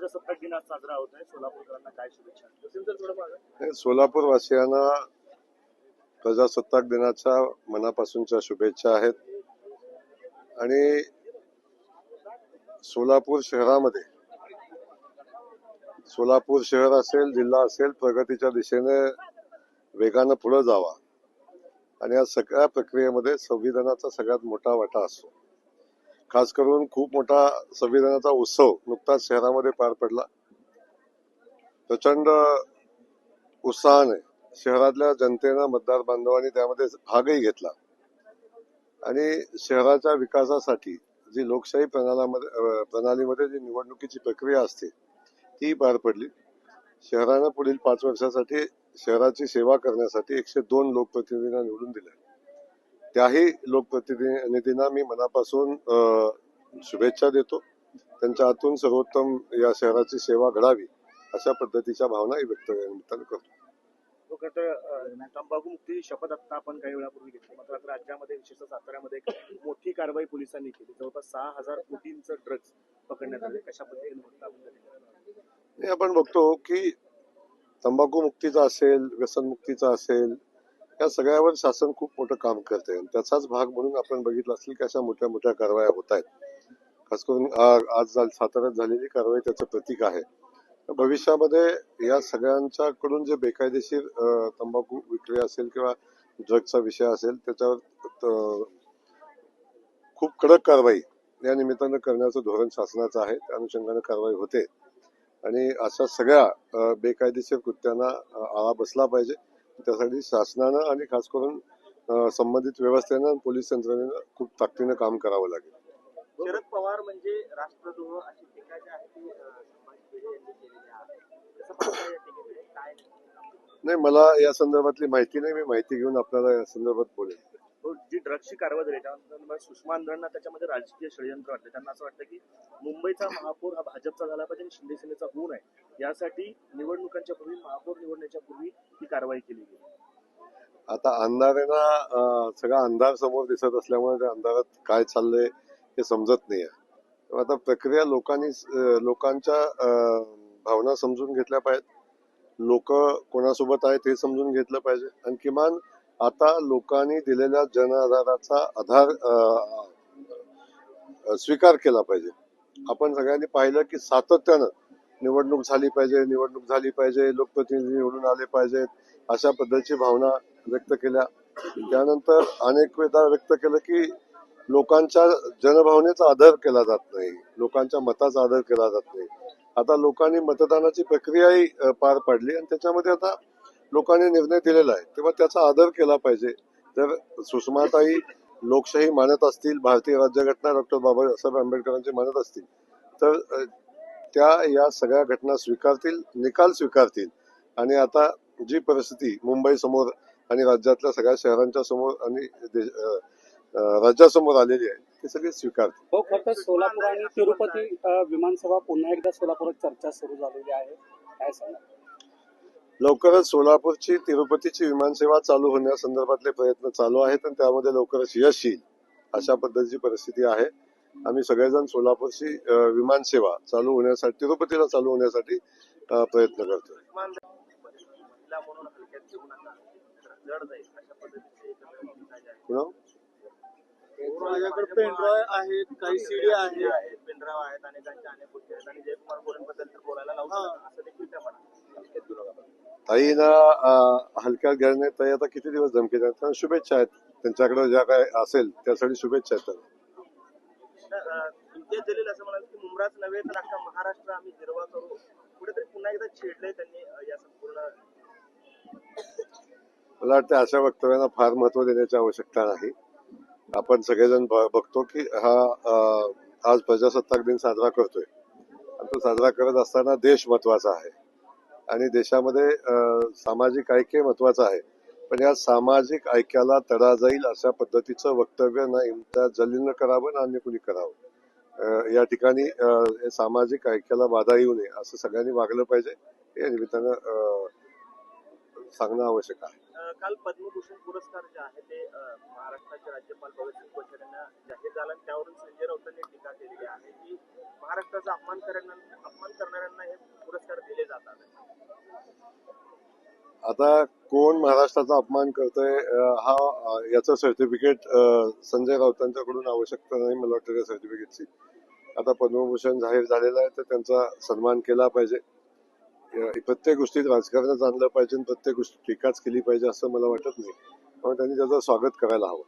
प्रजासत्ताक दिन आज साजरा होत आहे, सोलापूरकरांना काय शुभेच्छा? सोलापूर वासियांना प्रजासत्ताक दिनाच्या मनापासूनच्या शुभेच्छा आहेत. आणि सोलापूर शहरामध्ये, सोलापूर शहर असेल, जिल्हा असेल, प्रगतीच्या दिशेने वेगानं पुढे जावा आणि या सगळ्या प्रक्रियेमध्ये संविधानाचा सगळ्यात मोठा वाटा असतो. खास करून खूप मोठा संविधानाचा उत्सव नुकताच शहरामध्ये पार पडला. प्रचंड उत्साहाने शहरातल्या जनतेनं, मतदार बांधवांनी त्यामध्ये भागही घेतला आणि शहराच्या विकासासाठी जी लोकशाही प्रणालीमध्ये जी निवडणुकीची प्रक्रिया असते ती पार पडली. शहरानं पुढील 5 वर्षासाठी शहराची सेवा करण्यासाठी 102 लोकप्रतिनिधींना निवडून दिले. त्याही लोकप्रतिनिधींना मी मनापासून शुभेच्छा देतो. त्यांच्या हातून सर्वोत्तम या शहराची सेवा घडावी अशा पद्धतीच्या भावना व्यक्त करतो. तंबाखू मुक्ती शपथ आता आपण काही वेळापूर्वी घेतली, मात्र आता राज्यामध्ये विशेषतः साताऱ्यामध्ये एक मोठी कारवाई पोलिसांनी केली. जवळपास 6,000 कोटींचं ड्रग्ज पकडण्यात आले. कशा पद्धतीने आपण बघतो की तंबाखू मुक्तीचा असेल, व्यसनमुक्तीचा असेल, या सगळ्यावर शासन खूप मोठं काम करते. त्याचाच भाग म्हणून आपण बघितलं असेल की अशा मोठ्या मोठ्या कारवाया होत आहेत. खास करून आज साताऱ्यात झालेली कारवाई त्याचं प्रतीक आहे. भविष्यामध्ये या सगळ्यांच्याकडून जे बेकायदेशीर तंबाखू विक्री असेल किंवा ड्रग्जचा विषय असेल त्याच्यावर खूप कडक कारवाई या निमित्तानं करण्याचं धोरण शासनाचं आहे. त्या अनुषंगाने कारवाई होते आणि अशा सगळ्या बेकायदेशीर कृत्यांना आळा बसला पाहिजे. त्यासाठी शासनानं आणि खास करून संबंधित व्यवस्थेनं, पोलीस यंत्रणेनं खूप ताकदीनं काम करावं लागेल. शरद पवार म्हणजे राष्ट्रद्रोह अशी टीका जी आहे ती नाही, मला या संदर्भातली माहिती नाही. मी माहिती घेऊन आपल्याला या संदर्भात बोलेल. जी ड्रग्सची कारवाई झाली त्यानंतर सुषमा अंधांना त्याच्यामध्ये राजकीय षडयंत्र वाटतं. त्यांना असं वाटतं की मुंबईचा महापौर हा भाजपचा झाला पाहिजे आणि शिंदे सेनेचा होऊ नये, यासाठी निवडणुकांच्या पूर्वी, महापौर निवडण्याच्या पूर्वी ही कारवाई केली गेली. आता अंधारांना सगळा अंधार समोर दिसत असल्यामुळे त्या अंधारात काय चाललंय हे समजत नाहीये. आता प्रक्रिया लोकांच्या भावना समजून घेतल्या पाहिजेत. लोक कोणासोबत आहेत हे समजून घेतलं पाहिजे आणि किमान आता लोकांनी दिलेल्या जन आधाराचा आधार स्वीकार केला पाहिजे. आपण सगळ्यांनी पाहिलं की सातत्यानं निवडणूक झाली पाहिजे, लोकप्रतिनिधी निवडून आले पाहिजेत, अशा पद्धतीची भावना व्यक्त केल्या. त्यानंतर अनेक वेळा व्यक्त केलं की लोकांच्या जनभावनेचा आदर केला जात नाही, लोकांच्या मताचा आदर केला जात नाही. आता लोकांनी मतदानाची प्रक्रियाही पार पाडली आणि त्याच्यामध्ये आता लोकांनी निर्णय दिलेला आहे, तेव्हा त्याचा आदर केला पाहिजे. जर सुषमाताई लोकशाही मानत असतील, भारतीय राज्यघटना डॉक्टर बाबासाहेब आंबेडकरांची मानत असतील, तर त्या या सगळ्या घटना स्वीकारतील, निकाल स्वीकारतील आणि आता जी परिस्थिती मुंबई समोर आणि राज्यातल्या सगळ्या शहरांच्या समोर आणि राज्यासमोर आलेली आहे ती सगळी स्वीकारतील. हो, खरं तर सोलापूर आणि तिरुपती विमानसेवा पुन्हा एकदा सोलापुरात चर्चा सुरू झालेली आहे, काय सांगा? लवकरच सोलापूरची तिरुपतीची विमानसेवा चालू होण्यासंदर्भातले प्रयत्न चालू आहेत आणि त्यामध्ये लवकरच यश येईल अशा पद्धतीची परिस्थिती आहे. आम्ही सगळेजण सोलापूरची विमानसेवा चालू होण्यासाठी, तिरुपतीला चालू होण्यासाठी प्रयत्न करतोय. माझ्याकडे पेनड्राईव्ह आहेत, काही सीडी आहेत, पेनड्राईव्ह आहेत, अनेकांच्या अनेक गोष्टी आहेत आणि जयकुमार गोरेंबद्दल तर बोलायला लावतात असं देखील त्या म्हणा. ताईना हलक्यात घेण्यात ताई आता किती दिवस धमकी देतात, त्यांना शुभेच्छा आहेत. त्यांच्याकडे ज्या काय असेल त्यासाठी शुभेच्छा आहेत. इम्तियाज जलील असं म्हणाले की मुंब्राच नव्हे तर अख्खा महाराष्ट्र आम्ही हिरवा करू, कुठेतरी पुन्हा एकदा छेडलंय त्यांनी या संपूर्ण. मला वाटतं अशा वक्तव्यांना फार महत्व देण्याची आवश्यकता नाही. आपण सगळेजण बघतो की हा आज प्रजासत्ताक दिन साजरा करतोय आणि तो साजरा करत असताना देश महत्वाचा आहे आणि देशामध्ये सामाजिक ऐक्य महत्वाचं आहे. पण या सामाजिक ऐक्याला तडा जाईल अशा पद्धतीचं वक्तव्य ना इम्तियाज जलीलनं करावं ना अन्य कुणी करावं. या ठिकाणी सामाजिक ऐक्याला बाधा येऊ नये असं सगळ्यांनी वागलं पाहिजे, या निमित्तानं सांगणं आवश्यक आहे. काल पद्मभूषण पुरस्कार जे आहे ते महाराष्ट्राचे राज्यपाल भगतसिंग कोश्यारी यांना जाहीर झाला आणि त्यावरून संजय राऊतांनी टीका केलेली आहे की महाराष्ट्राचा अपमान करणाऱ्यांना आता कोण महाराष्ट्राचा अपमान करतोय याचं सर्टिफिकेट संजय राऊतांच्याकडून आवश्यकता नाही मला वाटतं त्या सर्टिफिकेटची. आता पद्मभूषण जाहीर झालेला आहे तर त्यांचा सन्मान केला पाहिजे. प्रत्येक गोष्टीत राजकारणच आणलं पाहिजे आणि प्रत्येक गोष्टी टीकाच केली पाहिजे असं मला वाटत नाही. पण त्यांनी त्याचं स्वागत करायला हवं.